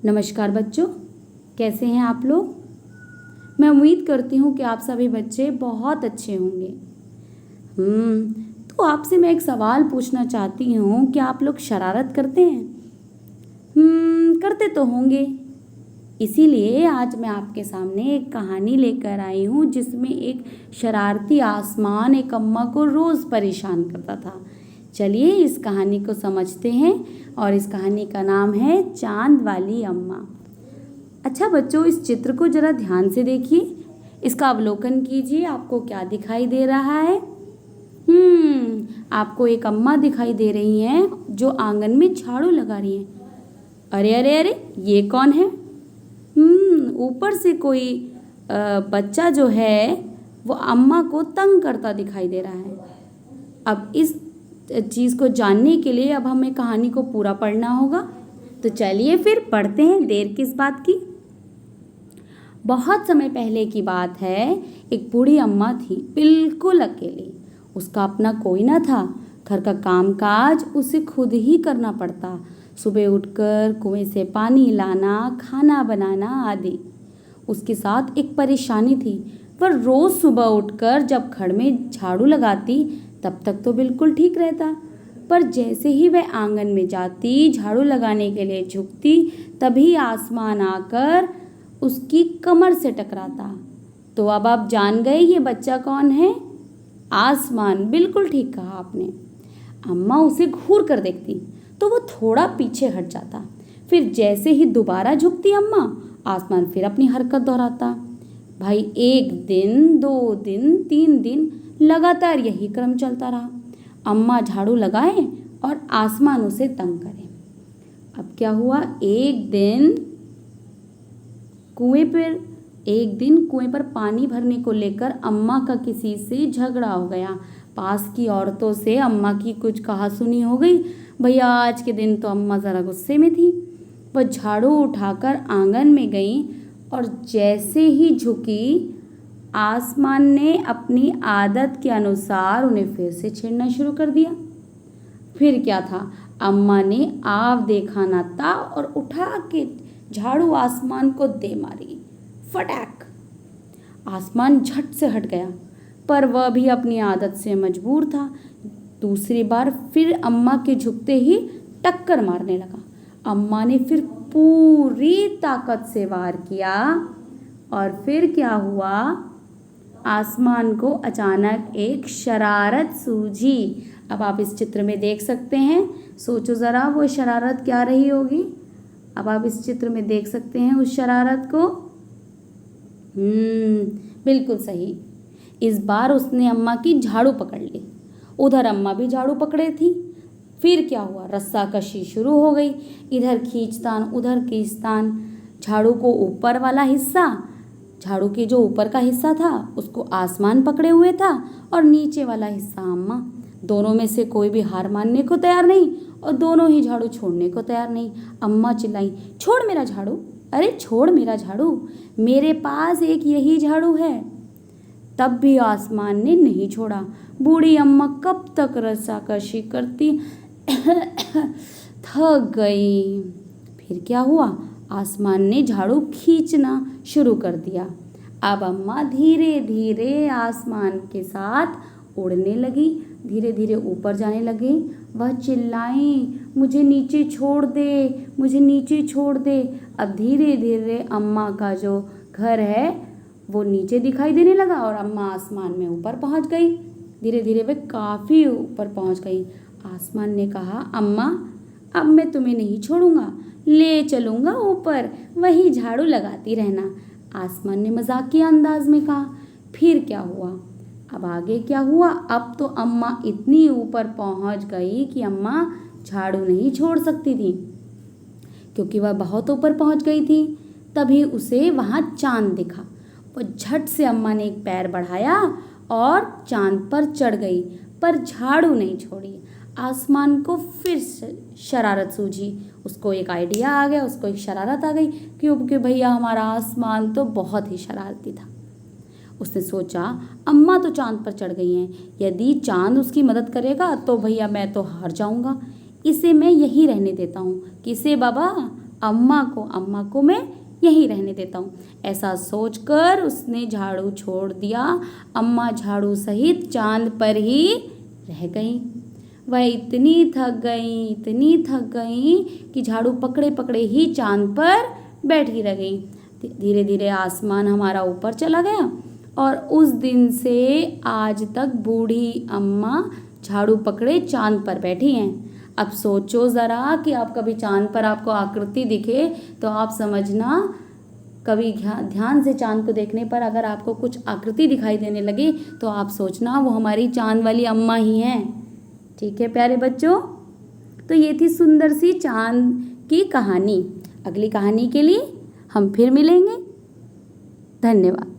नमस्कार बच्चों, कैसे हैं आप लोग। मैं उम्मीद करती हूँ कि आप सभी बच्चे बहुत अच्छे होंगे। तो आपसे मैं एक सवाल पूछना चाहती हूँ कि आप लोग शरारत करते हैं? करते तो होंगे। इसीलिए आज मैं आपके सामने एक कहानी लेकर आई हूँ जिसमें एक शरारती आसमान एक अम्मा को रोज़ परेशान करता था। चलिए इस कहानी को समझते हैं और इस कहानी का नाम है चांद वाली अम्मा। अच्छा बच्चों, इस चित्र को जरा ध्यान से देखिए, इसका अवलोकन कीजिए। आपको क्या दिखाई दे रहा है? आपको एक अम्मा दिखाई दे रही हैं जो आंगन में झाड़ू लगा रही हैं। अरे अरे अरे, ये कौन है? ऊपर से कोई बच्चा जो है वो अम्मा को तंग करता दिखाई दे रहा है। अब इस चीज़ को जानने के लिए अब हमें कहानी को पूरा पढ़ना होगा। तो चलिए फिर पढ़ते हैं, देर किस बात की। बहुत समय पहले की बात है, एक बूढ़ी अम्मा थी, बिल्कुल अकेली। उसका अपना कोई ना था। घर का कामकाज उसे खुद ही करना पड़ता। सुबह उठकर कुएं से पानी लाना, खाना बनाना आदि। उसके साथ एक परेशानी थी। वह रोज़ सुबह उठकर जब घर में झाड़ू लगाती तब तक तो बिल्कुल ठीक रहता, पर जैसे ही वह आंगन में जाती, झाड़ू लगाने के लिए झुकती, तभी आसमान आकर उसकी कमर से टकराता। तो अब आप जान गए ये बच्चा कौन है? आसमान। बिल्कुल ठीक कहा आपने। अम्मा उसे घूर कर देखती तो वो थोड़ा पीछे हट जाता। फिर जैसे ही दोबारा झुकती अम्मा, आसमान फिर अपनी हरकत दोहराता। भाई 1 दिन, 2 दिन, 3 दिन लगातार यही क्रम चलता रहा। अम्मा झाड़ू लगाए और आसमान उसे तंग करे। अब क्या हुआ, एक दिन कुएं पर पानी भरने को लेकर अम्मा का किसी से झगड़ा हो गया। पास की औरतों से अम्मा की कुछ कहासुनी हो गई। भैया आज के दिन तो अम्मा ज़रा गुस्से में थी। वह झाड़ू उठाकर आंगन में गई और जैसे ही झुकी, आसमान ने अपनी आदत के अनुसार उन्हें फिर से छेड़ना शुरू कर दिया। फिर क्या था, अम्मा ने आव देखा ना था और उठा के झाड़ू आसमान को दे मारी। फटाक! आसमान झट से हट गया, पर वह भी अपनी आदत से मजबूर था। दूसरी बार फिर अम्मा के झुकते ही टक्कर मारने लगा। अम्मा ने फिर पूरी ताकत से वार किया और फिर क्या हुआ, आसमान को अचानक एक शरारत सूझी। अब आप इस चित्र में देख सकते हैं, सोचो ज़रा वो शरारत क्या रही होगी। अब आप इस चित्र में देख सकते हैं उस शरारत को। बिल्कुल सही। इस बार उसने अम्मा की झाड़ू पकड़ ली। उधर अम्मा भी झाड़ू पकड़े थी। फिर क्या हुआ, रस्साकशी शुरू हो गई। इधर खींचतान, उधर खींचतान। झाड़ू को ऊपर वाला हिस्सा, झाड़ू के जो ऊपर का हिस्सा था उसको आसमान पकड़े हुए था और नीचे वाला हिस्सा अम्मा। दोनों में से कोई भी हार मानने को तैयार नहीं और दोनों ही झाड़ू छोड़ने को तैयार नहीं। अम्मा चिल्लाई, छोड़ मेरा झाड़ू, अरे छोड़ मेरा झाड़ू, मेरे पास एक यही झाड़ू है। तब भी आसमान ने नहीं छोड़ा। बूढ़ी अम्मा कब तक रस्साकशी करती थक गई। फिर क्या हुआ, आसमान ने झाड़ू खींचना शुरू कर दिया। अब अम्मा धीरे धीरे आसमान के साथ उड़ने लगी, धीरे धीरे ऊपर जाने लगी। वह चिल्लाई, मुझे नीचे छोड़ दे, मुझे नीचे छोड़ दे। अब धीरे धीरे अम्मा का जो घर है वो नीचे दिखाई देने लगा और अम्मा आसमान में ऊपर पहुंच गई। धीरे धीरे वे काफ़ी ऊपर पहुंच गई। आसमान ने कहा, अम्मा अब मैं तुम्हें नहीं छोड़ूंगा, ले चलूँगा ऊपर, वहीं झाड़ू लगाती रहना। आसमान ने मजाकिया अंदाज में कहा। फिर क्या हुआ, अब आगे क्या हुआ, अब तो अम्मा इतनी ऊपर पहुंच गई कि अम्मा झाड़ू नहीं छोड़ सकती थी, क्योंकि वह बहुत ऊपर पहुंच गई थी। तभी उसे वहाँ चांद दिखा। वो झट से अम्मा ने एक पैर बढ़ाया और चांद पर चढ़ गई, पर झाड़ू नहीं छोड़ी। आसमान को फिर शरारत सूझी। उसको एक आइडिया आ गया, उसको एक शरारत आ गई, क्योंकि भैया हमारा आसमान तो बहुत ही शरारती था। उसने सोचा, अम्मा तो चांद पर चढ़ गई हैं, यदि चांद उसकी मदद करेगा तो भैया मैं तो हार जाऊंगा। इसे मैं यहीं रहने देता हूँ। किसे बाबा? अम्मा को मैं यहीं रहने देता हूँ। ऐसा सोचकर उसने झाड़ू छोड़ दिया। अम्मा झाड़ू सहित चांद पर ही रह गई। वह इतनी थक गई कि झाड़ू पकड़े पकड़े ही चांद पर बैठी रह गई। धीरे धीरे आसमान हमारा ऊपर चला गया और उस दिन से आज तक बूढ़ी अम्मा झाड़ू पकड़े चांद पर बैठी हैं। अब सोचो ज़रा कि आप कभी चांद पर आपको आकृति दिखे तो आप समझना, कभी ध्यान से चांद को देखने पर अगर आपको कुछ आकृति दिखाई देने लगे तो आप सोचना वो हमारी चांद वाली अम्मा ही हैं। ठीक है प्यारे बच्चों, तो ये थी सुंदर सी चांद की कहानी। अगली कहानी के लिए हम फिर मिलेंगे। धन्यवाद।